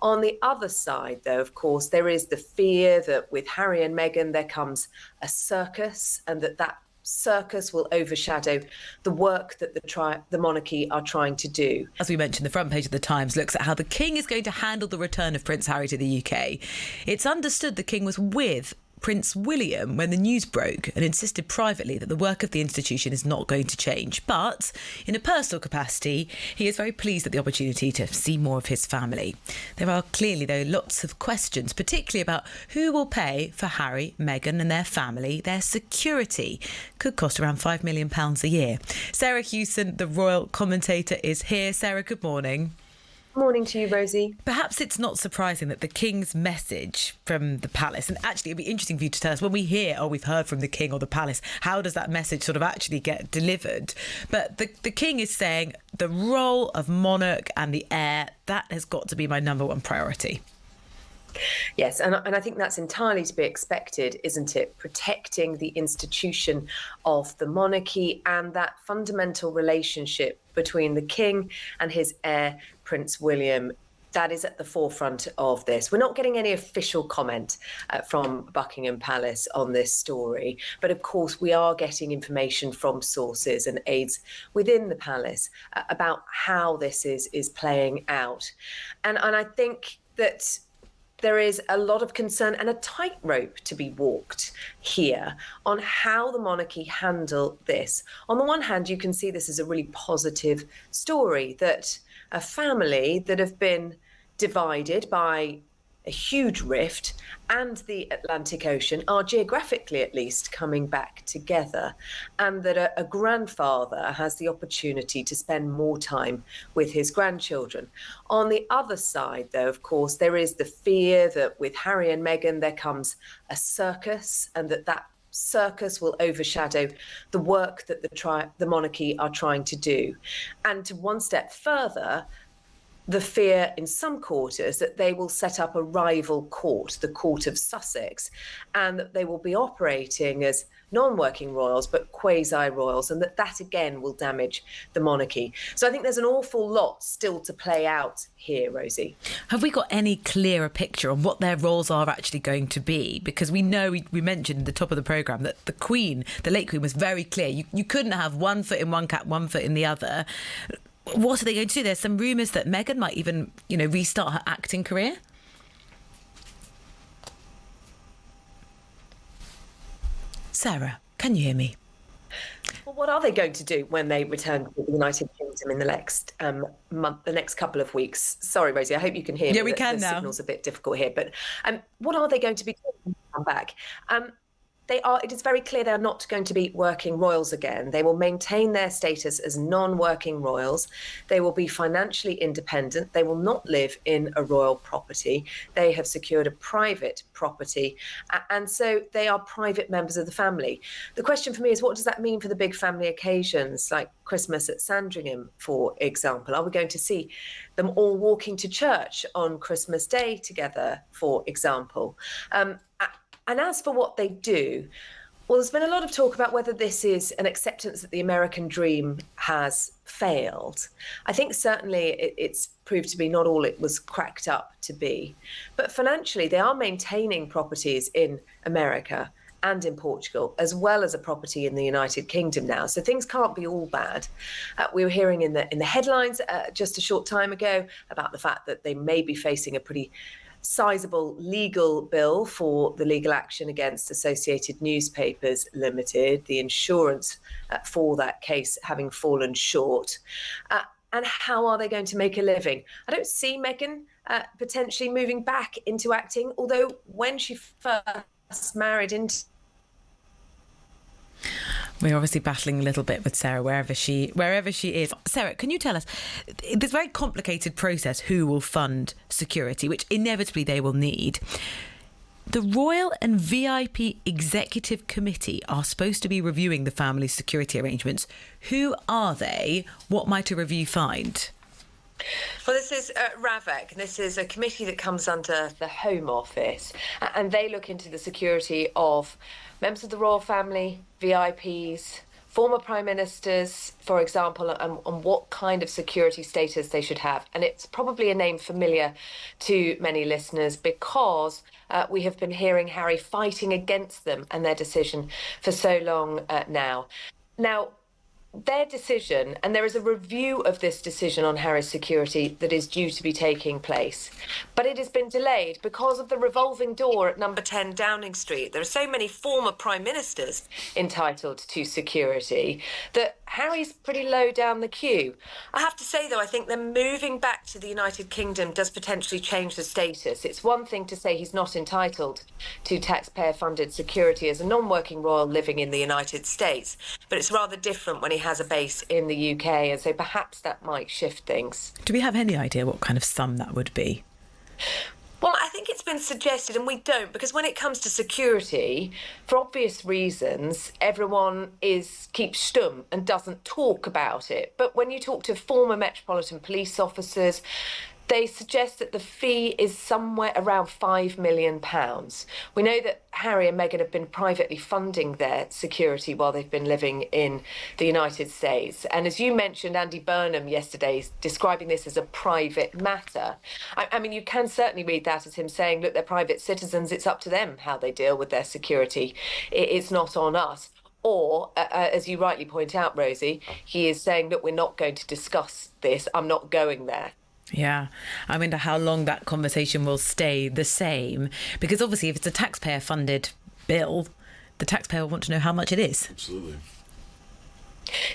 On the other side, though, of course, there is the fear that with Harry and Meghan there comes a circus, and that circus will overshadow the work that the monarchy are trying to do. As we mentioned, the front page of the Times looks at how the King is going to handle the return of Prince Harry to the UK. It's understood the King was with Prince William when the news broke and insisted privately that the work of the institution is not going to change. But in a personal capacity, he is very pleased at the opportunity to see more of his family. There are clearly, though, lots of questions, particularly about who will pay for Harry, Meghan and their family. Their security could cost around £5 million a year. Sarah Hewson, the royal commentator, is here. Sarah, good morning. Morning to you, Rosie. Perhaps it's not surprising that the King's message from the palace, and actually it'd be interesting for you to tell us when we hear, oh, we've heard from the King or the palace, how does that message sort of actually get delivered? But the King is saying the role of monarch and the heir, that has got to be my number one priority. Yes, and I think that's entirely to be expected, isn't it? Protecting the institution of the monarchy and that fundamental relationship between the King and his heir, Prince William. That is at the forefront of this. We're not getting any official comment from Buckingham Palace on this story, but of course we are getting information from sources and aides within the palace about how this is playing out. And I think that there is a lot of concern and a tightrope to be walked here on how the monarchy handle this. On the one hand, you can see this as a really positive story, that a family that have been divided by a huge rift and the Atlantic Ocean are geographically at least coming back together, and that a grandfather has the opportunity to spend more time with his grandchildren. On the other side, though, of course, there is the fear that with Harry and Meghan there comes a circus, and that circus will overshadow the work that the monarchy are trying to do. And to one step further, the fear in some quarters that they will set up a rival court, the Court of Sussex, and that they will be operating as non-working royals but quasi-royals, and that again will damage the monarchy. So I think there's an awful lot still to play out here, Rosie. Have we got any clearer picture on what their roles are actually going to be? Because we know, we mentioned at the top of the programme that the Queen, the late Queen, was very clear. You couldn't have one foot in one cap, one foot in the other. What are they going to do? There's some rumours that Meghan might even, restart her acting career. Sarah, can you hear me? Well, what are they going to do when they return to the United Kingdom in the next month, the next couple of weeks? Sorry, Rosie, I hope you can hear me. Yeah, we can now. The signal's a bit difficult here. But what are they going to be doing when they come back? It is very clear they're not going to be working royals again. They will maintain their status as non-working royals. They will be financially independent. They will not live in a royal property. They have secured a private property. And so they are private members of the family. The question for me is, what does that mean for the big family occasions like Christmas at Sandringham, for example? Are we going to see them all walking to church on Christmas Day together, for example? And as for what they do, well, there's been a lot of talk about whether this is an acceptance that the American dream has failed. I think certainly it's proved to be not all it was cracked up to be. But financially, they are maintaining properties in America and in Portugal, as well as a property in the United Kingdom now. So things can't be all bad. We were hearing in the headlines just a short time ago about the fact that they may be facing a pretty sizable legal bill for the legal action against Associated Newspapers Limited, the insurance for that case having fallen short. And how are they going to make a living? I don't see Meghan potentially moving back into acting, although when she first married into... We're obviously battling a little bit with Sarah wherever she is. Sarah, can you tell us, this very complicated process, who will fund security, which inevitably they will need. The Royal and VIP Executive Committee are supposed to be reviewing the family's security arrangements. Who are they? What might a review find? Well, this is RAVEC. This is a committee that comes under the Home Office, and they look into the security of members of the royal family, VIPs, former prime ministers, for example, on what kind of security status they should have. And it's probably a name familiar to many listeners because we have been hearing Harry fighting against them and their decision for so long now. Now, their decision, and there is a review of this decision on Harry's security that is due to be taking place, but it has been delayed because of the revolving door at number 10 Downing Street. There are so many former prime ministers entitled to security that Harry's pretty low down the queue. I have to say, though, I think them moving back to the United Kingdom does potentially change the status. It's one thing to say he's not entitled to taxpayer-funded security as a non-working royal living in the United States, but it's rather different when he has a base in the UK, and so perhaps that might shift things. Do we have any idea what kind of sum that would be? Well, I think it's been suggested, and we don't, because when it comes to security, for obvious reasons, everyone keeps stum and doesn't talk about it. But when you talk to former Metropolitan Police officers, they suggest that the fee is somewhere around £5 million. We know that Harry and Meghan have been privately funding their security while they've been living in the United States. And as you mentioned, Andy Burnham yesterday describing this as a private matter. I mean, you can certainly read that as him saying, look, they're private citizens. It's up to them how they deal with their security. It's not on us. Or, as you rightly point out, Rosie, he is saying, look, we're not going to discuss this. I'm not going there. Yeah, I wonder how long that conversation will stay the same, because obviously if it's a taxpayer-funded bill, the taxpayer will want to know how much it is. Absolutely.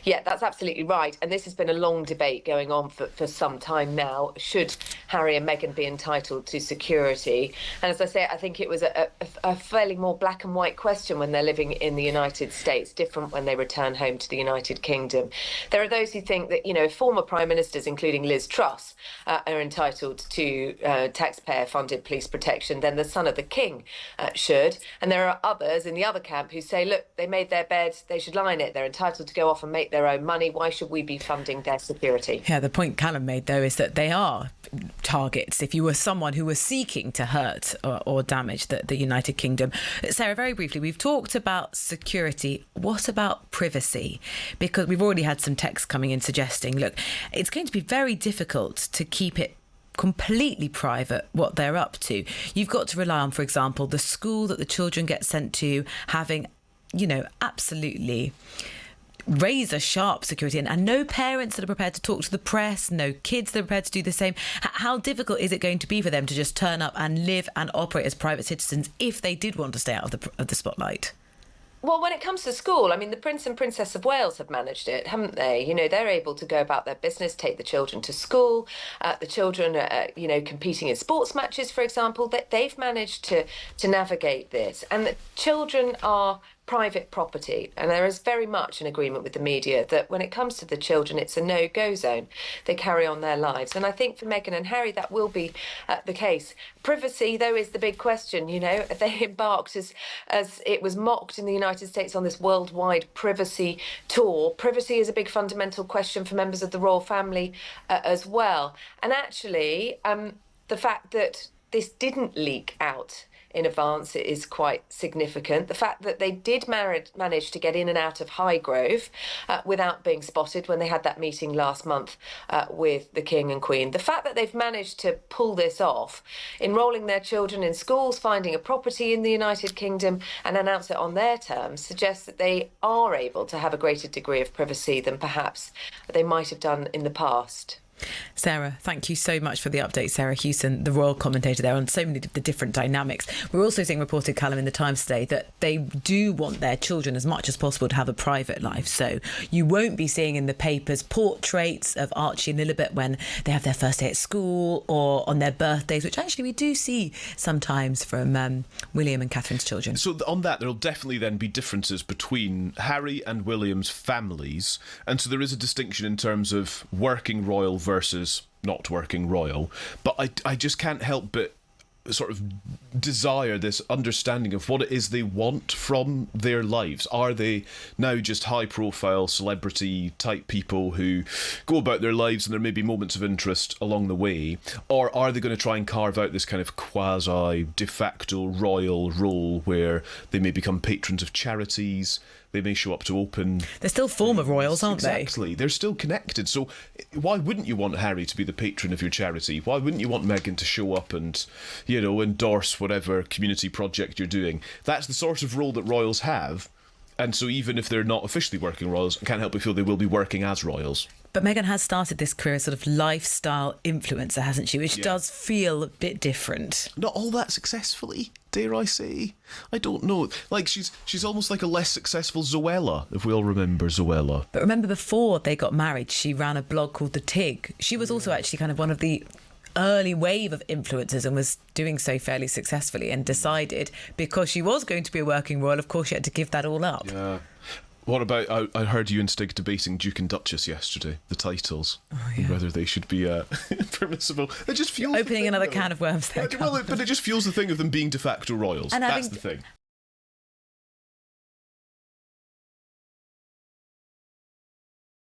Yeah, that's absolutely right. And this has been a long debate going on for some time now. Should Harry and Meghan be entitled to security? And as I say, I think it was a fairly more black and white question when they're living in the United States, different when they return home to the United Kingdom. There are those who think that, you know, former prime ministers, including Liz Truss, are entitled to taxpayer-funded police protection, then the son of the king should. And there are others in the other camp who say, look, they made their bed, they should lie in it. They're entitled to go off and make their own money. Why should we be funding their security? Yeah, the point Calum made, though, is that they are targets if you were someone who was seeking to hurt or damage the United Kingdom. Sarah, very briefly, we've talked about security. What about privacy? Because we've already had some texts coming in suggesting, look, it's going to be very difficult to keep it completely private what they're up to. You've got to rely on, for example, the school that the children get sent to having, you know, absolutely razor sharp security and no parents that are prepared to talk to the press, no kids that are prepared to do the same. How difficult is it going to be for them to just turn up and live and operate as private citizens if they did want to stay out of the spotlight? Well, when it comes to school, I mean, the Prince and Princess of Wales have managed it, haven't they? You know, they're able to go about their business, take the children to school. The children are, you know, competing in sports matches, for example. They've managed to navigate this. And the children are private property, and there is very much an agreement with the media that when it comes to the children, it's a no-go zone. They carry on their lives, and I think for Meghan and Harry that will be the case. Privacy, though, is the big question. You know, they embarked as it was mocked in the United States on this worldwide privacy tour. Privacy is a big fundamental question for members of the royal family as well, and actually the fact that this didn't leak out in advance is quite significant. The fact that they did manage to get in and out of Highgrove without being spotted when they had that meeting last month with the King and Queen. The fact that they've managed to pull this off, enrolling their children in schools, finding a property in the United Kingdom and announce it on their terms suggests that they are able to have a greater degree of privacy than perhaps they might have done in the past. Sarah, thank you so much for the update. Sarah Hewson, the royal commentator there on so many of the different dynamics. We're also seeing reported, Calum, in the Times today that they do want their children as much as possible to have a private life. So you won't be seeing in the papers portraits of Archie and Lilibet when they have their first day at school or on their birthdays, which actually we do see sometimes from William and Catherine's children. So on that, there'll definitely then be differences between Harry and William's families. And so there is a distinction in terms of working royal versus not working royal. But I just can't help but sort of desire this understanding of what it is they want from their lives. Are they now just high-profile celebrity type people who go about their lives and there may be moments of interest along the way? Or are they going to try and carve out this kind of quasi de facto royal role where they may become patrons of charities, They may show up to open. They're still former royals, aren't they? Exactly. They're still connected. So why wouldn't you want Harry to be the patron of your charity? Why wouldn't you want Meghan to show up and, endorse whatever community project you're doing? That's the sort of role that royals have. And so even if they're not officially working royals, I can't help but feel they will be working as royals. But Meghan has started this career as sort of lifestyle influencer, hasn't she? Which does feel a bit different. Not all that successfully, dare I say. I don't know. Like, she's almost like a less successful Zoella, if we all remember Zoella. But remember, before they got married, she ran a blog called The Tig. She was also actually kind of one of the early wave of influencers and was doing so fairly successfully, and decided, because she was going to be a working royal, of course she had to give that all up. Yeah. What about, I heard you and Stig debating Duke and Duchess yesterday, the titles, and whether they should be permissible. It just fuels opening another can of worms there. Well, but it just fuels the thing of them being de facto royals. And that's the thing.